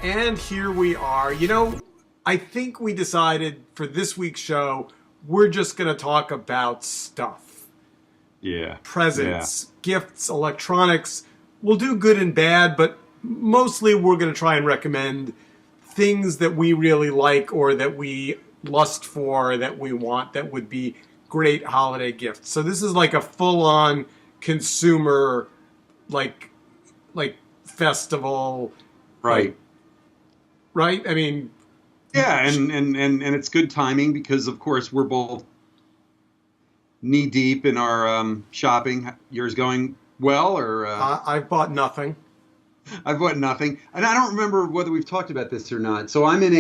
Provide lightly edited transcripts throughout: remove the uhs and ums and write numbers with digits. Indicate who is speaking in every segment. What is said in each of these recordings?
Speaker 1: And here we are. I think we decided for this week's show, we're just going to talk about stuff.
Speaker 2: Yeah.
Speaker 1: Presents, gifts, electronics. We'll do good and bad, but mostly we're going to try and recommend things that we really like or that we lust for, that we want, that would be great holiday gifts. So this is like a full-on consumer, like festival.
Speaker 2: Right.
Speaker 1: Right? I mean...
Speaker 2: Yeah, and it's good timing because, of course, we're both knee-deep in our shopping. Yours going well, or...
Speaker 1: I've bought nothing.
Speaker 2: I've bought nothing. And I don't remember whether we've talked about this or not. So I'm in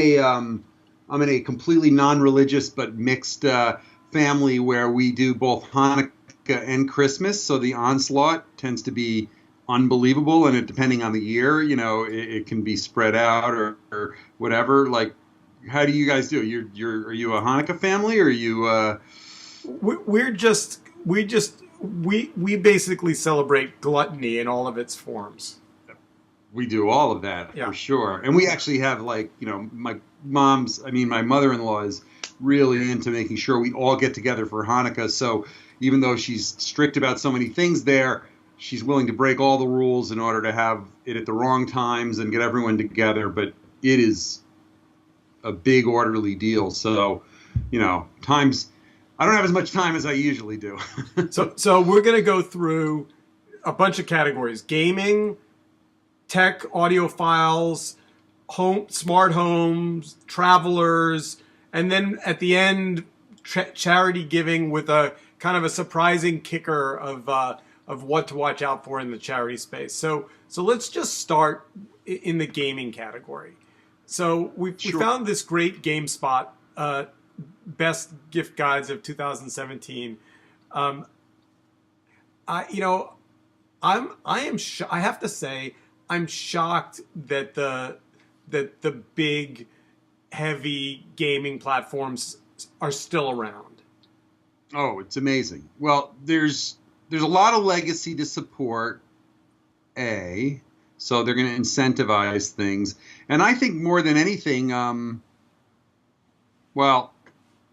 Speaker 2: a completely non-religious but mixed family where we do both Hanukkah and Christmas. So the onslaught tends to be unbelievable, and depending on the year, it can be spread out or whatever. Like, how do you guys do? Are you a Hanukkah family, or are you?
Speaker 1: We basically celebrate gluttony in all of its forms.
Speaker 2: We do all of that, for sure, and we actually have my mother-in-law is really into making sure we all get together for Hanukkah. So even though she's strict about so many things there, she's willing to break all the rules in order to have it at the wrong times and get everyone together. But it is a big orderly deal. So, times I don't have as much time as I usually do.
Speaker 1: So we're going to go through a bunch of categories: gaming, tech, audiophiles, home, smart homes, travelers, and then at the end, charity giving with a kind of a surprising kicker of what to watch out for in the charity space. So let's just start in the gaming category. So we found this great GameSpot best gift guides of 2017. I have to say I'm shocked that the big heavy gaming platforms are still around.
Speaker 2: Oh, it's amazing. Well, there's a lot of legacy to support, so they're going to incentivize things. And I think more than anything,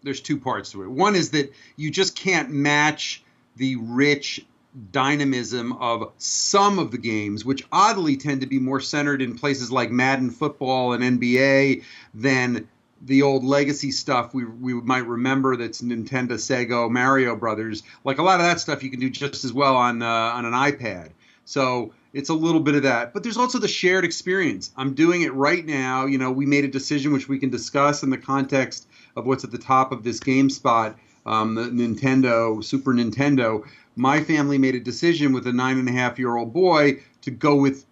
Speaker 2: there's two parts to it. One is that you just can't match the rich dynamism of some of the games, which oddly tend to be more centered in places like Madden football and NBA than the old legacy stuff we might remember that's Nintendo, Sega, Mario Brothers. Like a lot of that stuff you can do just as well on an iPad. So it's a little bit of that. But there's also the shared experience. I'm doing it right now. We made a decision which we can discuss in the context of what's at the top of this GameSpot, the Super Nintendo. My family made a decision with a 9.5-year-old boy to go with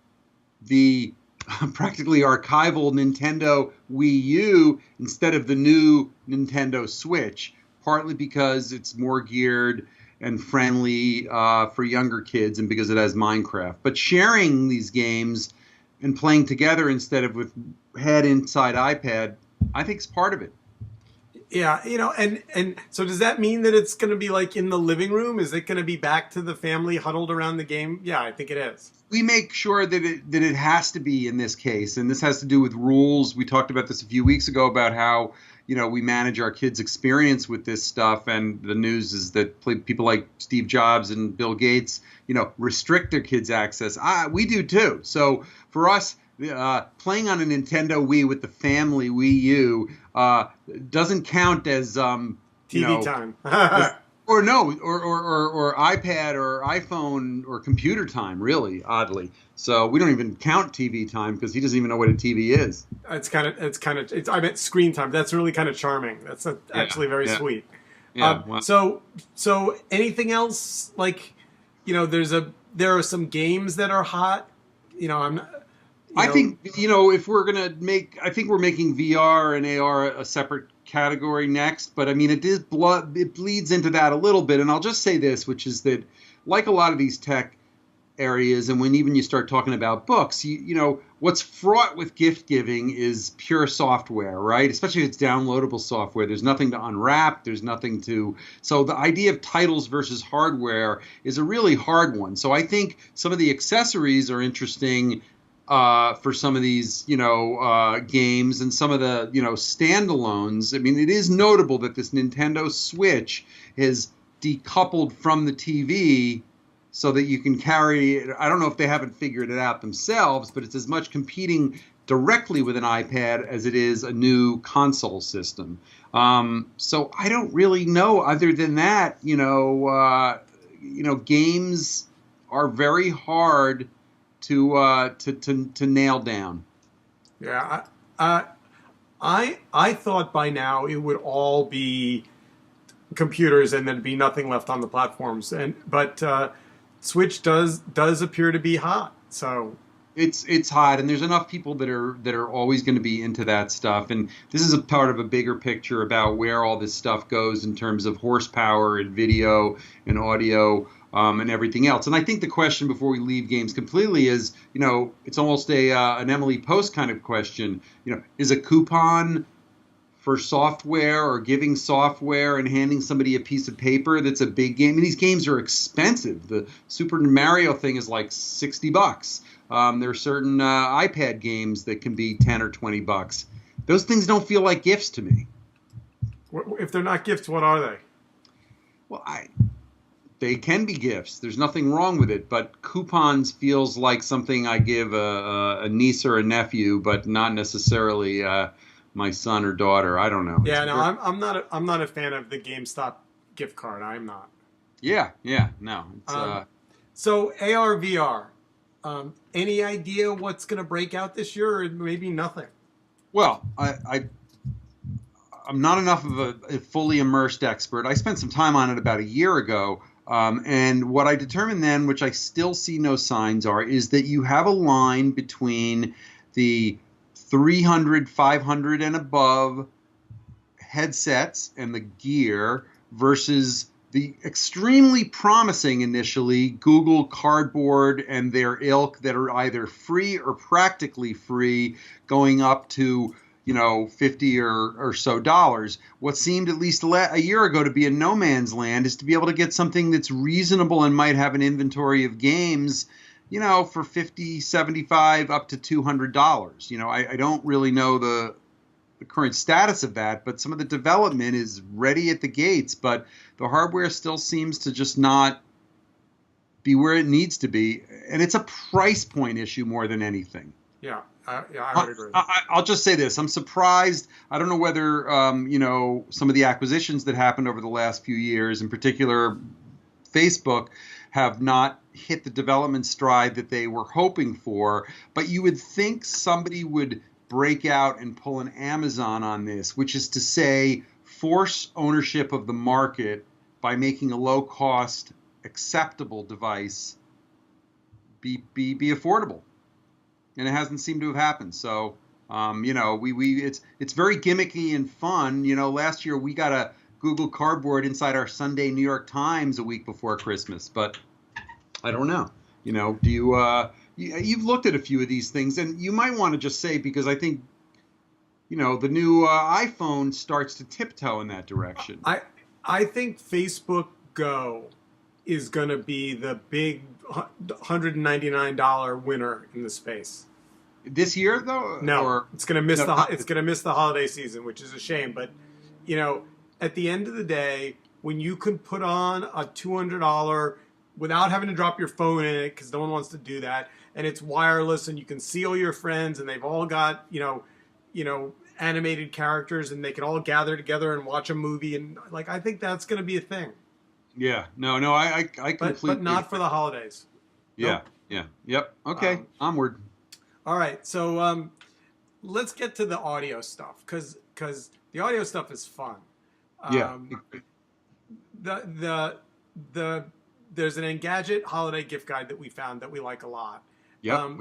Speaker 2: the practically archival Nintendo Wii U instead of the new Nintendo Switch, partly because it's more geared and friendly for younger kids and because it has Minecraft. But sharing these games and playing together instead of with head inside iPad, I think is part of it.
Speaker 1: Yeah, and so does that mean that it's going to be like in the living room? Is it going to be back to the family huddled around the game? Yeah, I think it is.
Speaker 2: We make sure that it has to be in this case, and this has to do with rules. We talked about this a few weeks ago about how we manage our kids' experience with this stuff, and the news is that people like Steve Jobs and Bill Gates, restrict their kids' access. We do too. So for us, playing on a Nintendo Wii with the family Wii U doesn't count as
Speaker 1: TV time.
Speaker 2: or iPad or iPhone or computer time, really, oddly. So we don't even count TV time because he doesn't even know what a TV is.
Speaker 1: I meant screen time. That's really kind of charming. That's actually very sweet.
Speaker 2: Yeah. Well.
Speaker 1: So anything else, like, there are some games that are hot.
Speaker 2: I think, if we're going to I think we're making VR and AR a separate category next, but I mean, it bleeds into that a little bit. And I'll just say this, which is that like a lot of these tech areas, and when even you start talking about books, what's fraught with gift giving is pure software, right? Especially if it's downloadable software. There's nothing to unwrap. So the idea of titles versus hardware is a really hard one. So I think some of the accessories are interesting for some of these, games and some of the, standalones. I mean, it is notable that this Nintendo Switch is decoupled from the TV so that you can carry, I don't know if they haven't figured it out themselves, but it's as much competing directly with an iPad as it is a new console system. So I don't really know. Other than that, games are very hard to nail down.
Speaker 1: Yeah, I thought by now it would all be computers and there'd be nothing left on the platforms. But Switch does appear to be hot. So
Speaker 2: it's hot, and there's enough people that are always going to be into that stuff. And this is a part of a bigger picture about where all this stuff goes in terms of horsepower and video and audio. And everything else. And I think the question before we leave games completely is, it's almost an Emily Post kind of question. Is a coupon for software or giving software and handing somebody a piece of paper that's a big game? I mean, these games are expensive. The Super Mario thing is like $60. There are certain iPad games that can be $10 or $20. Those things don't feel like gifts to me.
Speaker 1: If they're not gifts, what are they?
Speaker 2: Well, they can be gifts. There's nothing wrong with it, but coupons feels like something I give a niece or a nephew, but not necessarily my son or daughter. I don't know.
Speaker 1: Yeah, I'm not a fan of the GameStop gift card. I'm not.
Speaker 2: Yeah, no.
Speaker 1: So AR VR. Any idea what's going to break out this year, or maybe nothing?
Speaker 2: Well, I'm not enough of a fully immersed expert. I spent some time on it about a year ago. And what I determined then, which I still see no signs are, is that you have a line between the 300, 500 and above headsets and the gear versus the extremely promising initially Google Cardboard and their ilk that are either free or practically free, going up to $50 or so dollars. What seemed at least a year ago to be a no man's land is to be able to get something that's reasonable and might have an inventory of games, for $50, $75 up to $200. I don't really know the current status of that, but some of the development is ready at the gates, but the hardware still seems to just not be where it needs to be. And it's a price point issue more than anything.
Speaker 1: Yeah. I would agree.
Speaker 2: I'll just say this. I'm surprised. I don't know whether, some of the acquisitions that happened over the last few years, in particular Facebook, have not hit the development stride that they were hoping for. But you would think somebody would break out and pull an Amazon on this, which is to say force ownership of the market by making a low-cost, acceptable device be affordable. And it hasn't seemed to have happened. So, it's very gimmicky and fun. Last year we got a Google Cardboard inside our Sunday New York Times a week before Christmas. But I don't know. Do you? You've looked at a few of these things, and you might want to just say, because I think, the new iPhone starts to tiptoe in that direction.
Speaker 1: I think Facebook Go is going to be the big $199 winner in the space.
Speaker 2: This year, though?
Speaker 1: No, it's going to miss it's going to miss the holiday season, which is a shame. But at the end of the day, when you can put on a $200 without having to drop your phone in it, because no one wants to do that, and it's wireless, and you can see all your friends, and they've all got animated characters, and they can all gather together and watch a movie, and I think that's going to be a thing.
Speaker 2: Yeah, no, I completely.
Speaker 1: But not for the holidays.
Speaker 2: Yeah,
Speaker 1: nope.
Speaker 2: Yeah, yep. Okay, onward.
Speaker 1: All right, so let's get to the audio stuff, because the audio stuff is fun.
Speaker 2: Yeah.
Speaker 1: There's an Engadget holiday gift guide that we found that we like a lot.
Speaker 2: Yeah.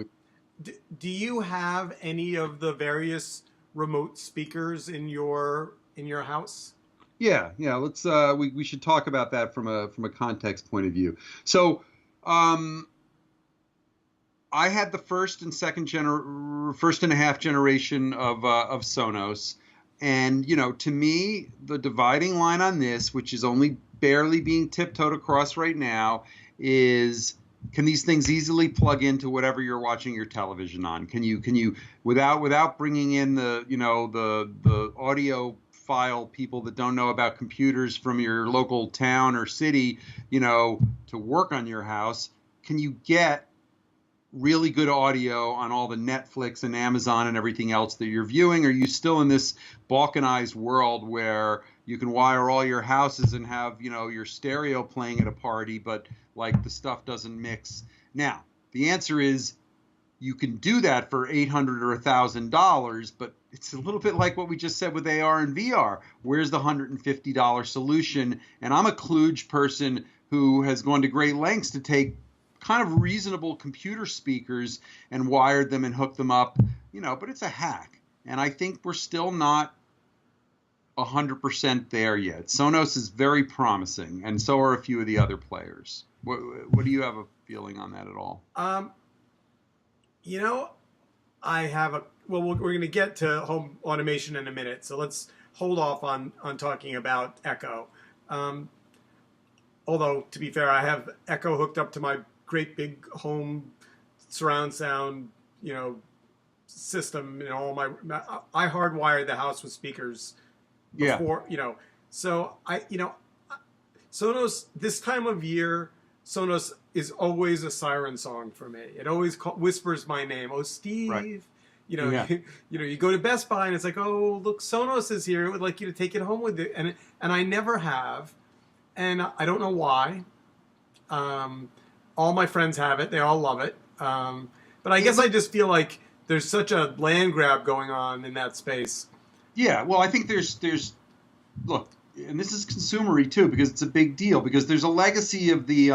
Speaker 1: Do you have any of the various remote speakers in your house?
Speaker 2: Yeah. Let's we should talk about that from a context point of view. So, I had the first and a half generation of Sonos, and to me, the dividing line on this, which is only barely being tiptoed across right now, is Can these things easily plug into whatever you're watching your television on? Can you without bringing in the audio file people that don't know about computers from your local town or city, to work on your house? Can you get really good audio on all the Netflix and Amazon and everything else that you're viewing? Are you still in this balkanized world where you can wire all your houses and have, your stereo playing at a party, but like the stuff doesn't mix? Now, the answer is you can do that for $800 or $1,000, but it's a little bit like what we just said with AR and VR. Where's the $150 solution? And I'm a kludge person who has gone to great lengths to take kind of reasonable computer speakers and wired them and hooked them up, but it's a hack. And I think we're still not 100% there yet. Sonos is very promising, and so are a few of the other players. What do you have a feeling on that at all?
Speaker 1: I have we're going to get to home automation in a minute, so let's hold off on talking about Echo. Although, to be fair, I have Echo hooked up to my great big home surround sound, system, and all I hardwired the house with speakers before, so Sonos, this time of year, Sonos is always a siren song for me. It always whispers my name. Oh, Steve. Right. You go to Best Buy and it's like, oh, look, Sonos is here. It would like you to take it home with you. And I never have. And I don't know why. All my friends have it. They all love it. But I guess I just feel like there's such a land grab going on in that space.
Speaker 2: Yeah, well, I think there's look, and this is consumery too, because it's a big deal, because there's a legacy of the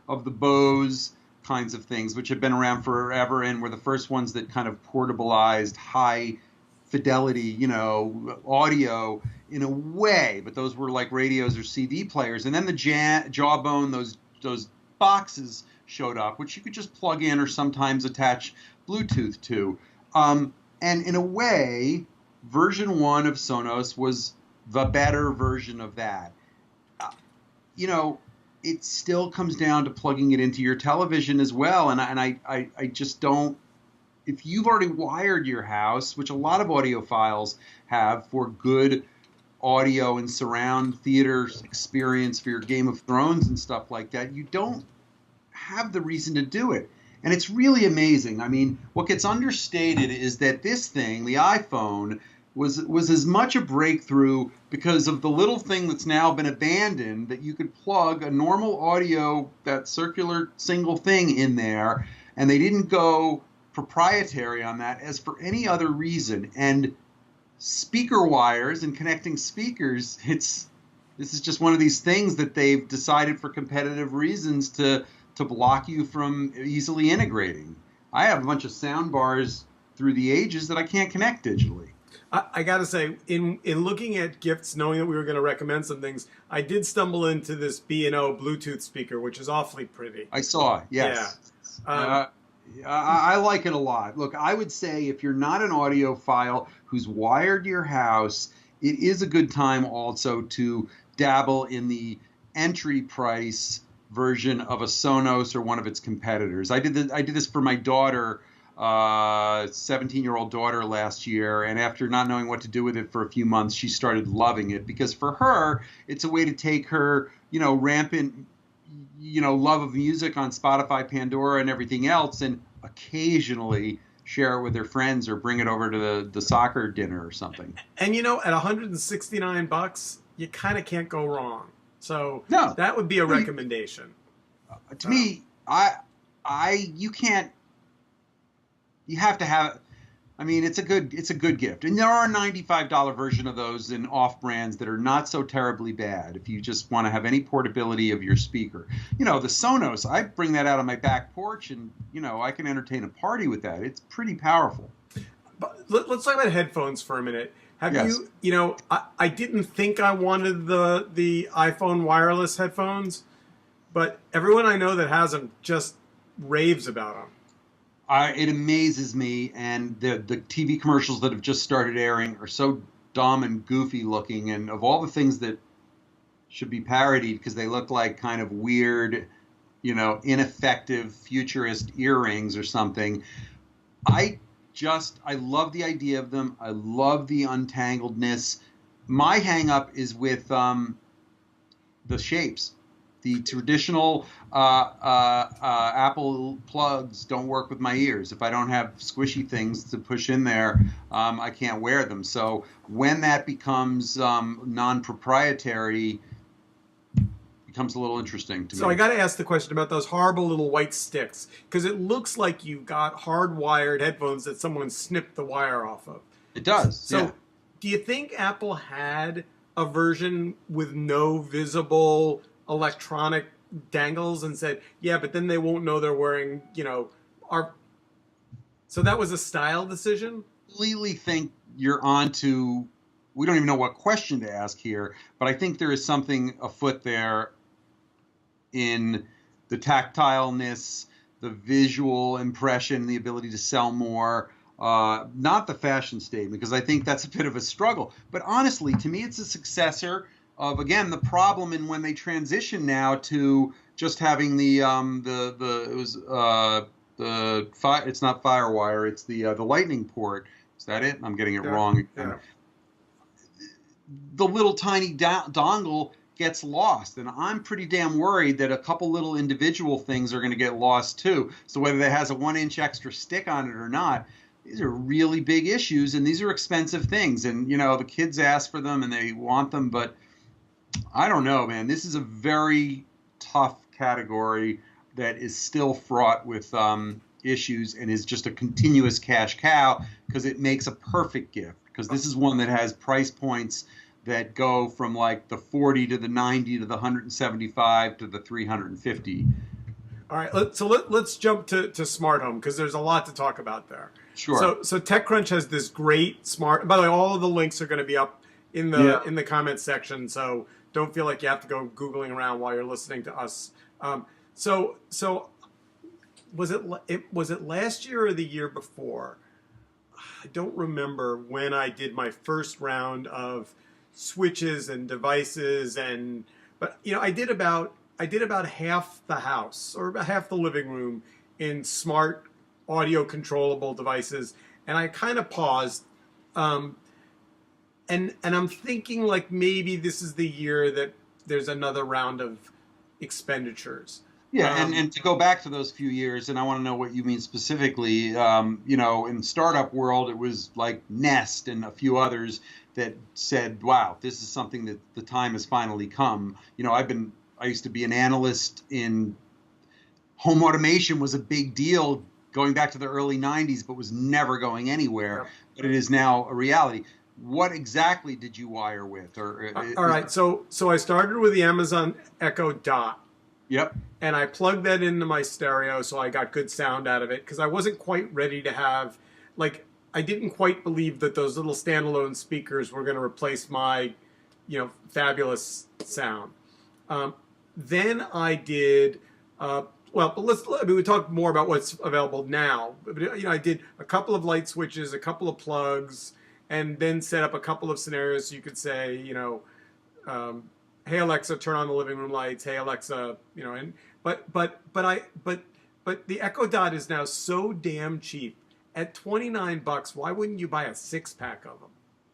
Speaker 2: Bose kinds of things, which have been around forever and were the first ones that kind of portabilized high fidelity, audio in a way, but those were like radios or CD players. And then the Jawbone, those boxes showed up, which you could just plug in or sometimes attach Bluetooth to. And in a way, version 1 of Sonos was the better version of that. It still comes down to plugging it into your television as well. And I just don't, if you've already wired your house, which a lot of audiophiles have, for good audio and surround theater experience for your Game of Thrones and stuff like that, you don't have the reason to do it. And it's really amazing. I mean, what gets understated is that this thing, the iPhone, was as much a breakthrough because of the little thing that's now been abandoned, that you could plug a normal audio, that circular single thing in there, and they didn't go proprietary on that as for any other reason. And speaker wires and connecting speakers, this is just one of these things that they've decided for competitive reasons to block you from easily integrating. I have a bunch of sound bars through the ages that I can't connect digitally.
Speaker 1: I got to say, in looking at gifts, knowing that we were going to recommend some things, I did stumble into this B&O Bluetooth speaker, which is awfully pretty.
Speaker 2: I saw it, yes. Yeah. I like it a lot. Look, I would say if you're not an audiophile who's wired your house, it is a good time also to dabble in the entry price version of a Sonos or one of its competitors. I did this for my daughter, 17-year-old daughter, last year, and after not knowing what to do with it for a few months, she started loving it, because for her, it's a way to take her, rampant, love of music on Spotify, Pandora, and everything else, and occasionally share it with her friends or bring it over to the soccer dinner or something. And
Speaker 1: at $169, you kind of can't go wrong. So no, that would be a recommendation.
Speaker 2: To me, you can't. You have to have. I mean, it's a good gift, and there are a $95 version of those in off brands that are not so terribly bad if you just want to have any portability of your speaker. The Sonos, I bring that out on my back porch, and I can entertain a party with that. It's pretty powerful.
Speaker 1: But let's talk about headphones for a minute. Have you, I didn't think I wanted the iPhone wireless headphones, but everyone I know that has them just raves about them.
Speaker 2: It amazes me, and the TV commercials that have just started airing are so dumb and goofy looking, and of all the things that should be parodied because they look like kind of weird ineffective futurist earrings or something. I love the idea of them. I love the untangledness. My hang up is with the shapes. The traditional Apple plugs don't work with my ears. If I don't have squishy things to push in there, I can't wear them. So when that becomes non-proprietary, becomes a little interesting to me.
Speaker 1: So I got to ask the question about those horrible little white sticks, because it looks like you got hardwired headphones that someone snipped the wire off of.
Speaker 2: It does.
Speaker 1: So
Speaker 2: yeah.
Speaker 1: do you think Apple had a version with no visible electronic dangles and said, yeah, but then they won't know they're wearing, so that was a style decision?
Speaker 2: Completely think you're onto, we don't even know what question to ask here, but I think there is something afoot there in the tactileness, the visual impression, the ability to sell more, not the fashion statement, because I think that's a bit of a struggle. But honestly, to me, it's a successor of, again, the problem in when they transition now to just having it's not FireWire, it's the lightning port. Is that it? I'm getting it wrong.
Speaker 1: Yeah.
Speaker 2: The little tiny dongle gets lost, and I'm pretty damn worried that a couple little individual things are going to get lost too. So whether that has a 1-inch extra stick on it or not, these are really big issues, and these are expensive things, and the kids ask for them and they want them, but I don't know, man. This is a very tough category that is still fraught with issues and is just a continuous cash cow, because it makes a perfect gift, because this is one that has price points that go from like the 40 to the 90 to the 175 to the 350.
Speaker 1: All right, let's jump to smart home, because there's a lot to talk about there.
Speaker 2: Sure.
Speaker 1: So TechCrunch has this great smart. By the way, all of the links are going to be up in the comments section, so don't feel like you have to go Googling around while you're listening to us. So was it last year or the year before? I don't remember when I did my first round of switches and devices, but I did about half the house or about half the living room in smart audio controllable devices, and I kind of paused, and I'm thinking like maybe this is the year that there's another round of expenditures.
Speaker 2: Yeah, and to go back to those few years, and I want to know what you mean specifically. In startup world, it was like Nest and a few others that said, "Wow, this is something that the time has finally come." I used to be an analyst in home automation. Was a big deal going back to the early '90s, but was never going anywhere. Yep. But it is now a reality. What exactly did you wire with?
Speaker 1: All right, so I started with the Amazon Echo Dot.
Speaker 2: Yep.
Speaker 1: And I plugged that into my stereo, so I got good sound out of it, because I wasn't quite ready to have, I didn't quite believe that those little standalone speakers were going to replace my, fabulous sound. Then I did, we talk more about what's available now. But, I did a couple of light switches, a couple of plugs, and then set up a couple of scenarios so you could say, hey Alexa, turn on the living room lights. Hey Alexa, but the Echo Dot is now so damn cheap. At $29, why wouldn't you buy a 6-pack of them?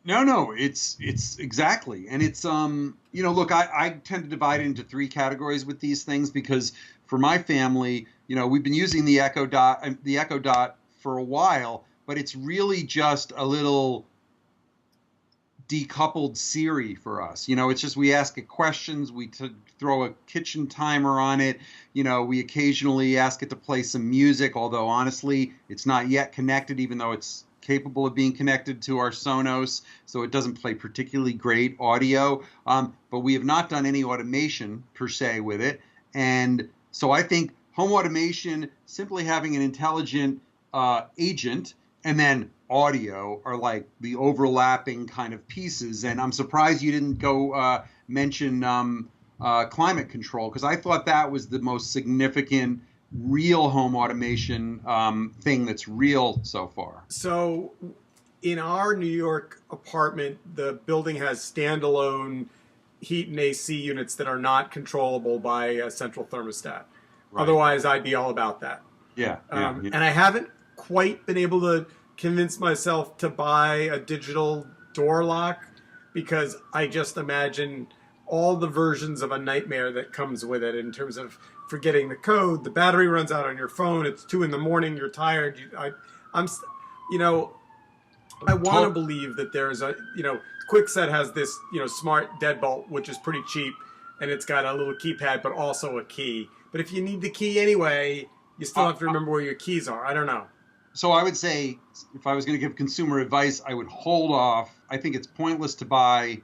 Speaker 2: No, it's exactly, and it's look, I tend to divide it into 3 categories with these things, because for my family, we've been using the Echo Dot for a while, but it's really just a little decoupled Siri for us. It's just we ask it questions, we throw a kitchen timer on it, we occasionally ask it to play some music, although honestly it's not yet connected, even though it's capable of being connected to our Sonos, so it doesn't play particularly great audio, but we have not done any automation per se with it. And so I think home automation, simply having an intelligent agent and then audio are like the overlapping kind of pieces. And I'm surprised you didn't go mention climate control, because I thought that was the most significant real home automation thing that's real so far.
Speaker 1: So in our New York apartment, the building has standalone heat and AC units that are not controllable by a central thermostat.
Speaker 2: Right.
Speaker 1: Otherwise, I'd be all about that.
Speaker 2: Yeah.
Speaker 1: And I haven't quite been able to convince myself to buy a digital door lock because I just imagine all the versions of a nightmare that comes with it in terms of forgetting the code, the battery runs out on your phone, it's 2 a.m, you're tired. I want to believe that there's Kwikset has this, smart deadbolt, which is pretty cheap, and it's got a little keypad, but also a key. But if you need the key anyway, you still have to remember where your keys are. I don't know.
Speaker 2: So I would say, if I was going to give consumer advice, I would hold off. I think it's pointless to buy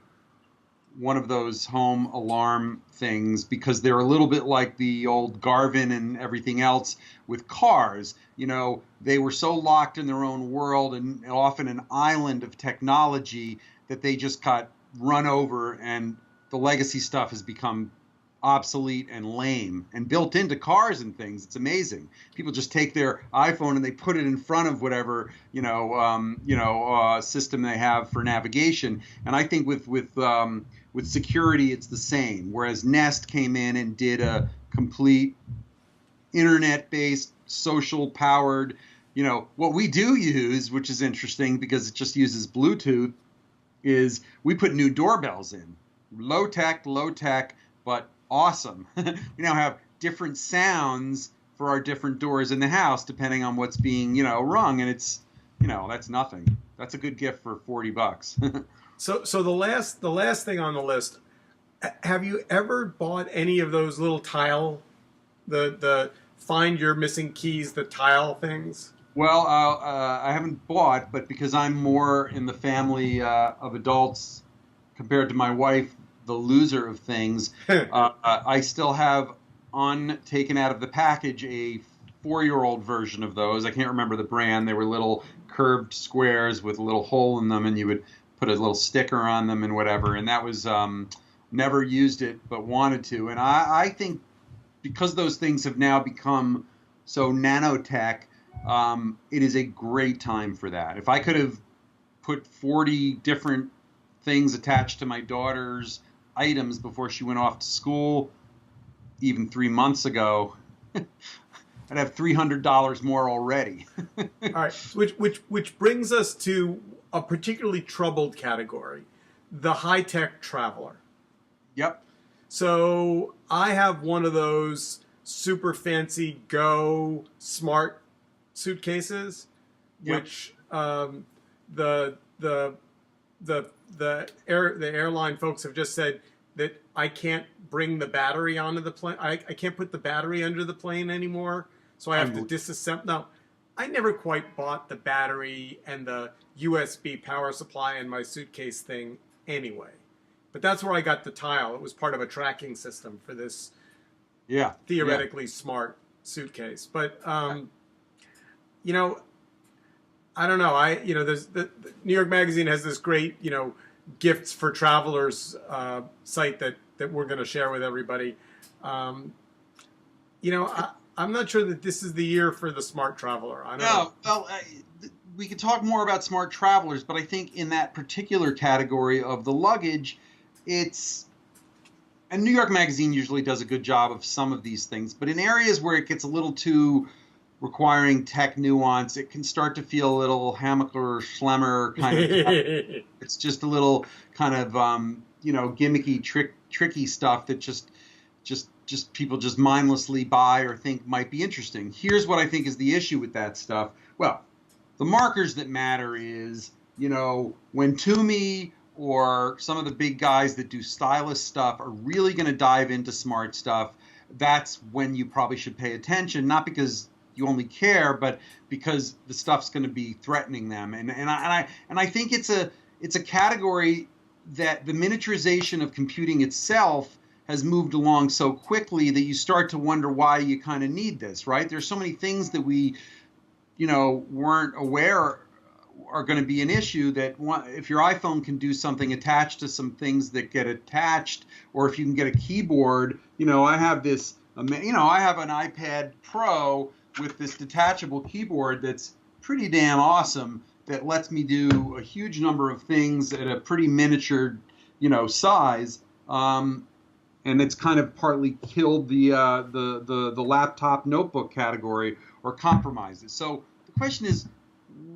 Speaker 2: one of those home alarm things because they're a little bit like the old Garvin and everything else with cars. They were so locked in their own world and often an island of technology that they just got run over, and the legacy stuff has become obsolete and lame and built into cars and things. It's amazing. People just take their iPhone and they put it in front of whatever system they have for navigation. And I think with security, it's the same. Whereas Nest came in and did a complete internet-based, social-powered. What we do use, which is interesting because it just uses Bluetooth, is we put new doorbells in. Low tech, but awesome. We now have different sounds for our different doors in the house depending on what's being, rung, and it's, that's nothing. That's a good gift for $40.
Speaker 1: So the last thing on the list, have you ever bought any of those little tile, the find your missing keys, the tile things?
Speaker 2: Well, I haven't bought, but because I'm more in the family of adults compared to my wife, the loser of things, I still have taken out of the package a 4-year-old version of those. I can't remember the brand. They were little curved squares with a little hole in them, and you would put a little sticker on them and whatever. And that was never used it, but wanted to. And I think because those things have now become so nanotech, it is a great time for that. If I could have put 40 different things attached to my daughter's items before she went off to school, even 3 months ago, I'd have $300 more already.
Speaker 1: All right, which brings us to a particularly troubled category, the high-tech traveler.
Speaker 2: Yep.
Speaker 1: So I have one of those super fancy Go smart suitcases,
Speaker 2: Yep.
Speaker 1: which the airline folks have just said that I can't bring the battery onto the plane. I can't put the battery under the plane anymore, so I have to disassemble. Now, I never quite bought the battery and the USB power supply in my suitcase thing anyway. But that's where I got the tile. It was part of a tracking system for this theoretically smart suitcase. But, I don't know. There's the New York Magazine has this great, gifts for travelers site that we're going to share with everybody. I'm not sure that this is the year for the smart traveler. I don't know.
Speaker 2: Well, we can talk more about smart travelers, but I think in that particular category of the luggage, and New York Magazine usually does a good job of some of these things, but in areas where it gets a little too requiring tech nuance, it can start to feel a little Hammacher Schlemmer kind of. It's just a little kind of gimmicky, tricky stuff that just people just mindlessly buy or think might be interesting. Here's what I think is the issue with that stuff. Well, the markers that matter is, when Toomey or some of the big guys that do stylist stuff are really going to dive into smart stuff, that's when you probably should pay attention, not because you only care, but because the stuff's going to be threatening them. And I think it's a category that the miniaturization of computing itself has moved along so quickly that you start to wonder why you kind of need this, right? There's so many things that we, weren't aware are going to be an issue, that if your iPhone can do something attached to some things that get attached, or if you can get a keyboard, I have this, I have an iPad Pro with this detachable keyboard that's pretty damn awesome, that lets me do a huge number of things at a pretty miniature, size. and it's kind of partly killed the laptop notebook category or compromises. So the question is,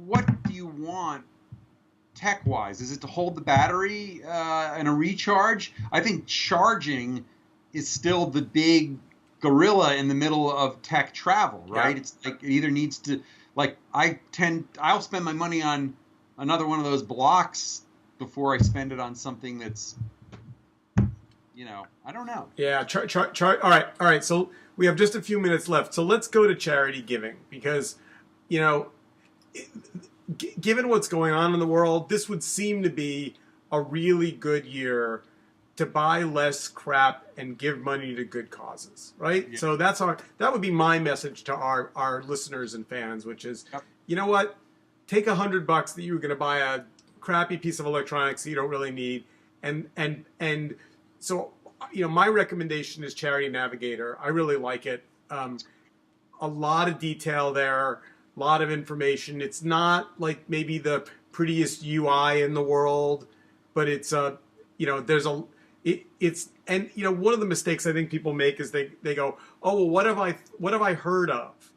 Speaker 2: what do you want tech-wise? Is it to hold the battery and a recharge? I think charging is still the big gorilla in the middle of tech travel, right?
Speaker 1: Yeah.
Speaker 2: It's like it either needs to, like I'll spend my money on another one of those blocks before I spend it on something that's, I don't know.
Speaker 1: Yeah. All right. So we have just a few minutes left. So let's go to charity giving because, you know, given what's going on in the world, this would seem to be a really good year to buy less crap and give money to good causes, right?
Speaker 2: Yeah.
Speaker 1: So that would be my message to our listeners and fans, which is,
Speaker 2: Yep.
Speaker 1: you know what? Take $100 that you were going to buy a crappy piece of electronics you don't really need, and so my recommendation is Charity Navigator. I really like it. A lot of detail there, a lot of information. It's not like maybe the prettiest UI in the world, but it's there's a it's and one of the mistakes I think people make is they go, oh well, what have I heard of,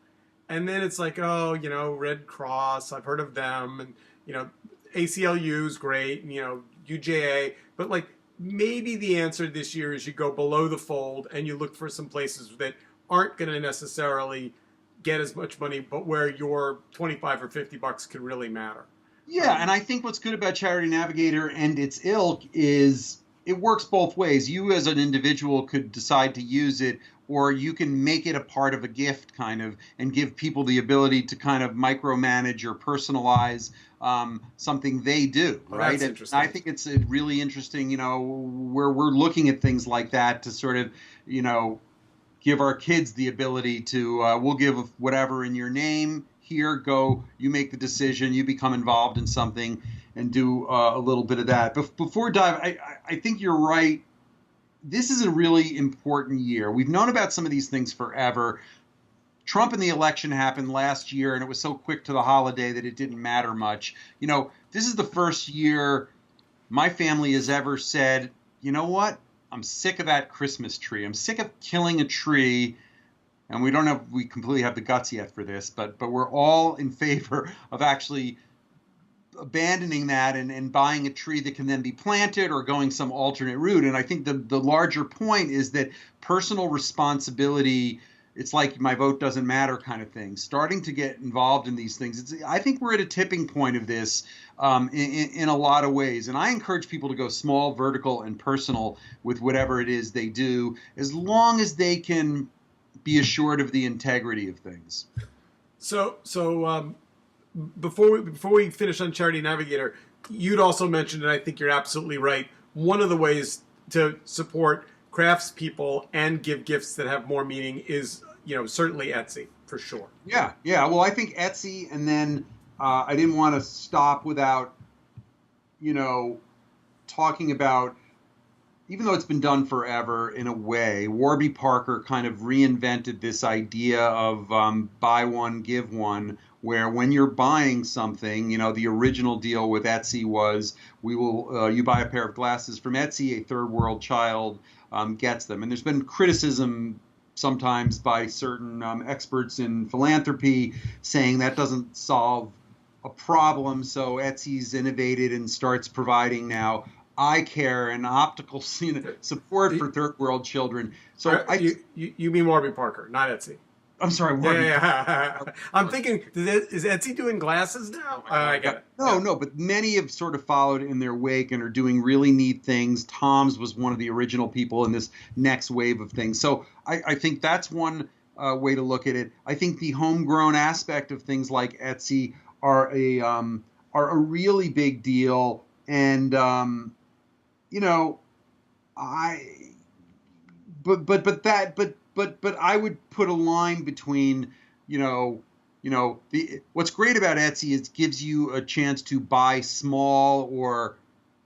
Speaker 1: and then it's like, oh, Red Cross, I've heard of them, and ACLU is great, and UJA, but like maybe the answer this year is you go below the fold and you look for some places that aren't going to necessarily get as much money, but where your 25 or $50 could really matter.
Speaker 2: Yeah, and I think what's good about Charity Navigator and its ilk is it works both ways. You as an individual could decide to use it, or you can make it a part of a gift kind of and give people the ability to kind of micromanage or personalize something they do, right?
Speaker 1: That's interesting.
Speaker 2: I think it's a really interesting, where we're looking at things like that to sort of, give our kids the ability to, we'll give whatever in your name. Here, go, you make the decision, you become involved in something and do a little bit of that. But before dive, I think you're right. This is a really important year. We've known about some of these things forever. Trump and the election happened last year, and it was so quick to the holiday that it didn't matter much. This is the first year my family has ever said, you know what? I'm sick of that Christmas tree. I'm sick of killing a tree. And we completely have the guts yet for this, but we're all in favor of actually abandoning that and buying a tree that can then be planted or going some alternate route. And I think the larger point is that personal responsibility, it's like my vote doesn't matter kind of thing, starting to get involved in these things. I think we're at a tipping point of this in a lot of ways. And I encourage people to go small, vertical, and personal with whatever it is they do, as long as they can be assured of the integrity of things.
Speaker 1: So before we finish on Charity Navigator, you'd also mentioned, and I think you're absolutely right, one of the ways to support craftspeople and give gifts that have more meaning is, certainly Etsy, for sure.
Speaker 2: Yeah. Well, I think Etsy, and then I didn't want to stop without, talking about, even though it's been done forever in a way, Warby Parker kind of reinvented this idea of buy one, give one, where when you're buying something, the original deal with Etsy was you buy a pair of glasses from Etsy, a third world child gets them. And there's been criticism sometimes by certain experts in philanthropy saying that doesn't solve a problem. So Etsy's innovated and starts providing now eye care and optical support for third world children. So
Speaker 1: you mean Warby Parker, not Etsy.
Speaker 2: I'm sorry, Warby.
Speaker 1: Yeah. I'm thinking, is Etsy doing glasses now? I get it.
Speaker 2: No, but many have sort of followed in their wake and are doing really neat things. Tom's was one of the original people in this next wave of things. So I think that's one way to look at it. I think the homegrown aspect of things like Etsy are a really big deal, and But I would put a line between, what's great about Etsy is it gives you a chance to buy small or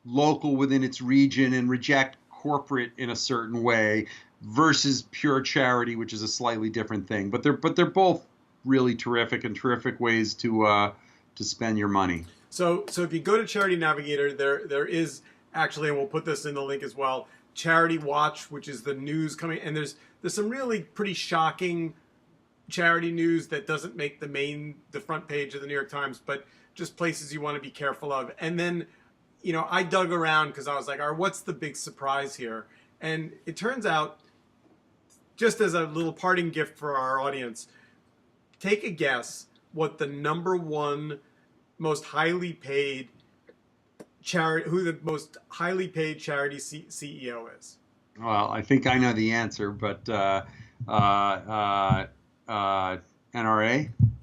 Speaker 2: local within its region and reject corporate in a certain way versus pure charity, which is a slightly different thing. But they're both really terrific and terrific ways to spend your money.
Speaker 1: So if you go to Charity Navigator, there is actually, and we'll put this in the link as well, Charity Watch, which is the news coming, and there's some really pretty shocking charity news that doesn't make the front page of the New York Times, but just places you want to be careful of. And then, I dug around because I was like, all right, what's the big surprise here? And it turns out, just as a little parting gift for our audience, take a guess what the number one most highly paid who the most highly paid charity CEO is.
Speaker 2: Well, I think I know the answer, but NRA?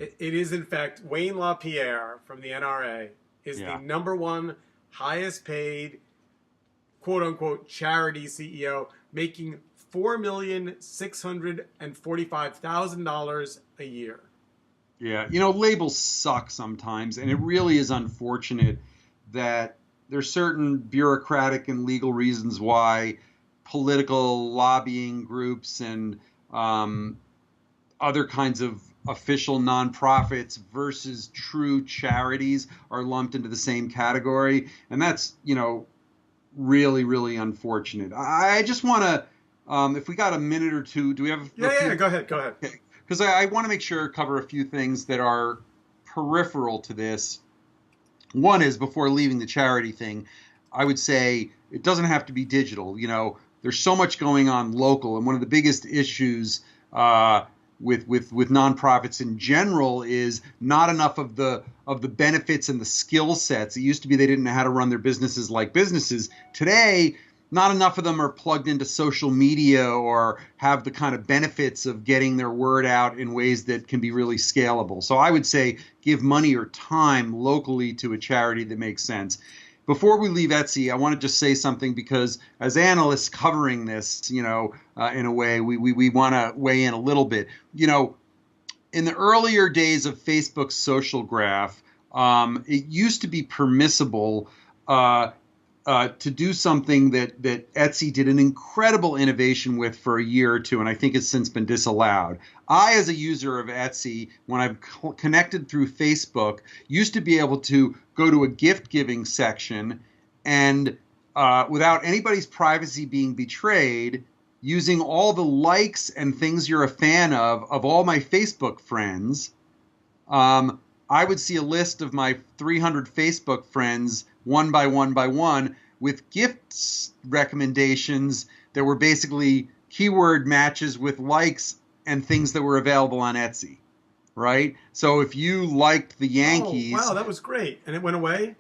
Speaker 1: It is, in fact, Wayne LaPierre from the NRA is the number one highest paid, quote unquote, charity CEO, making $4,645,000 a year.
Speaker 2: Yeah, labels suck sometimes, and it really is unfortunate that there's certain bureaucratic and legal reasons why political lobbying groups and other kinds of official nonprofits versus true charities are lumped into the same category. And that's, really, really unfortunate. I just want to, if we got a minute or two, do we have?
Speaker 1: Yeah, go ahead.
Speaker 2: Okay. Because I want to make sure to cover a few things that are peripheral to this. One is, before leaving the charity thing, I would say it doesn't have to be digital. There's so much going on local, and one of the biggest issues with nonprofits in general is not enough of the benefits and the skill sets. It used to be they didn't know how to run their businesses like businesses. Today, not enough of them are plugged into social media or have the kind of benefits of getting their word out in ways that can be really scalable. So I would say give money or time locally to a charity that makes sense. Before we leave Etsy, I want to just say something, because as analysts covering this, in a way, we want to weigh in a little bit. In the earlier days of Facebook's social graph, it used to be permissible to do something that Etsy did an incredible innovation with for a year or two, and I think it's since been disallowed. I, as a user of Etsy, when I've connected through Facebook, used to be able to go to a gift-giving section and, without anybody's privacy being betrayed, using all the likes and things you're a fan of all my Facebook friends, I would see a list of my 300 Facebook friends one by one with gifts recommendations that were basically keyword matches with likes and things that were available on Etsy, right? So if you liked the Yankees...
Speaker 1: Oh, wow, that was great. And it went away?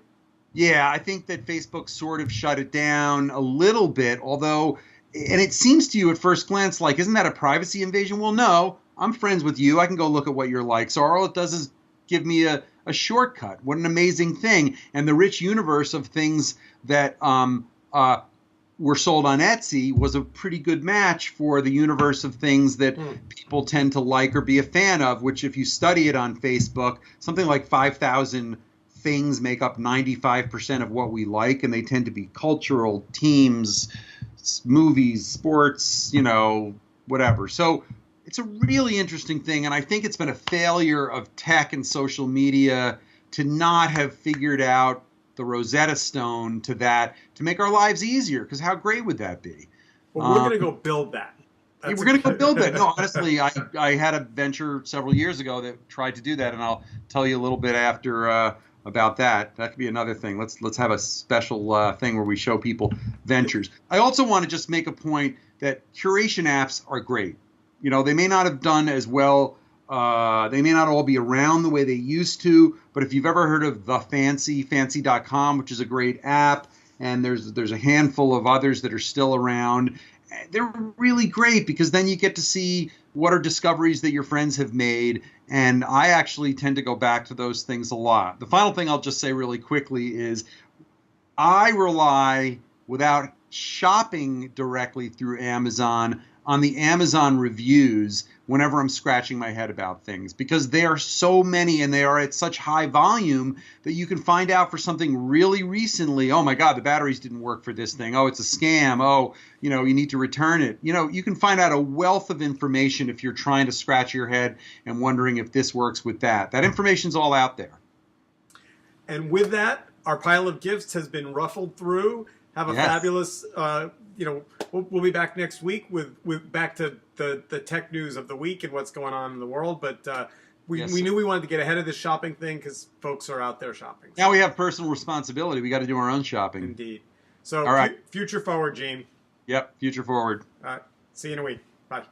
Speaker 2: Yeah, I think that Facebook sort of shut it down a little bit, although... And it seems to you at first glance like, isn't that a privacy invasion? Well, no, I'm friends with you. I can go look at what you're like. So all it does is give me a shortcut. What an amazing thing. And the rich universe of things that were sold on Etsy was a pretty good match for the universe of things that people tend to like or be a fan of, which if you study it on Facebook, something like 5,000 things make up 95% of what we like, and they tend to be cultural, teams, movies, sports, whatever. So it's a really interesting thing, and I think it's been a failure of tech and social media to not have figured out the Rosetta Stone to make our lives easier, because how great would that be?
Speaker 1: Well, we're going to go build that.
Speaker 2: We're going to go build that. No, honestly, I had a venture several years ago that tried to do that, and I'll tell you a little bit after about that. That could be another thing. Let's have a special thing where we show people ventures. I also want to just make a point that curation apps are great. They may not have done as well. They may not all be around the way they used to, but if you've ever heard of The Fancy, fancy.com, which is a great app, and there's a handful of others that are still around, they're really great, because then you get to see what are discoveries that your friends have made, and I actually tend to go back to those things a lot. The final thing I'll just say really quickly is I rely, without shopping directly through Amazon, on the Amazon reviews whenever I'm scratching my head about things, because there are so many and they are at such high volume that you can find out for something really recently, oh my God, the batteries didn't work for this thing. Oh, it's a scam. Oh, you need to return it. You can find out a wealth of information if you're trying to scratch your head and wondering if this works with that. That information's all out there.
Speaker 1: And with that, our pile of gifts has been ruffled through. Have a fabulous we'll be back next week with back to the tech news of the week and what's going on in the world. But we knew we wanted to get ahead of this shopping thing because folks are out there shopping.
Speaker 2: Now we have personal responsibility. We got to do our own shopping.
Speaker 1: Indeed. So
Speaker 2: all right.
Speaker 1: Future forward, Gene.
Speaker 2: Yep. Future forward.
Speaker 1: See you in a week. Bye.